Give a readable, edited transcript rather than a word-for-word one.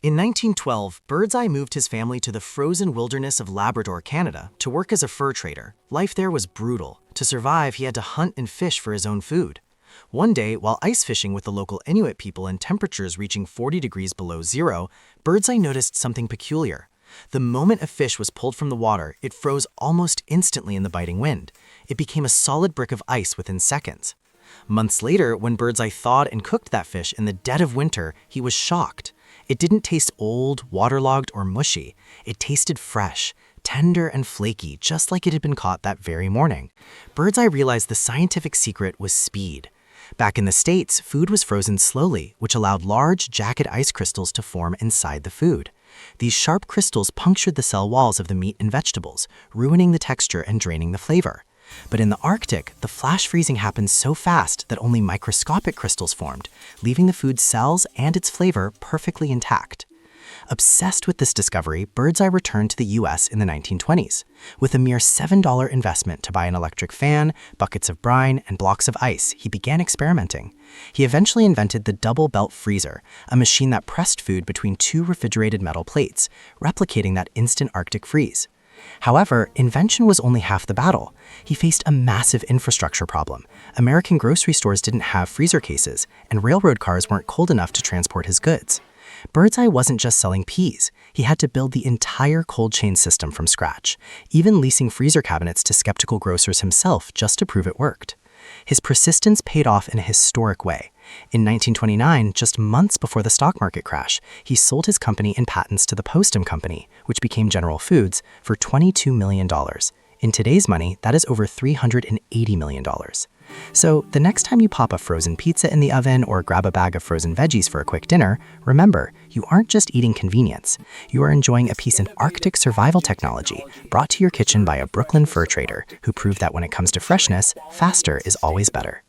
In 1912, Birdseye moved his family to the frozen wilderness of Labrador, Canada, to work as a fur trader. Life there was brutal. To survive, he had to hunt and fish for his own food. One day, while ice fishing with the local Inuit people and temperatures reaching 40 degrees below zero, Birdseye noticed something peculiar. The moment a fish was pulled from the water, it froze almost instantly in the biting wind. It became a solid brick of ice within seconds. Months later, when Birdseye thawed and cooked that fish in the dead of winter, he was shocked. It didn't taste old, waterlogged, or mushy. It tasted fresh, tender, and flaky, just like it had been caught that very morning. Birdseye realized the scientific secret was speed. Back in the States, food was frozen slowly, which allowed large, jagged ice crystals to form inside the food. These sharp crystals punctured the cell walls of the meat and vegetables, ruining the texture and draining the flavor. But in the Arctic, the flash freezing happened so fast that only microscopic crystals formed, leaving the food's cells and its flavor perfectly intact. Obsessed with this discovery, Birdseye returned to the US in the 1920s. With a mere $7 investment to buy an electric fan, buckets of brine, and blocks of ice, he began experimenting. He eventually invented the double belt freezer, a machine that pressed food between two refrigerated metal plates, replicating that instant Arctic freeze. However, invention was only half the battle. He faced a massive infrastructure problem. American grocery stores didn't have freezer cases, and railroad cars weren't cold enough to transport his goods. Birdseye wasn't just selling peas. He had to build the entire cold chain system from scratch, even leasing freezer cabinets to skeptical grocers himself just to prove it worked. His persistence paid off in a historic way. In 1929, just months before the stock market crash, he sold his company and patents to the Postum Company, which became General Foods, for $22 million. In today's money, that is over $380 million. So the next time you pop a frozen pizza in the oven or grab a bag of frozen veggies for a quick dinner, remember, you aren't just eating convenience. You are enjoying a piece of Arctic survival technology brought to your kitchen by a Brooklyn fur trader who proved that when it comes to freshness, faster is always better.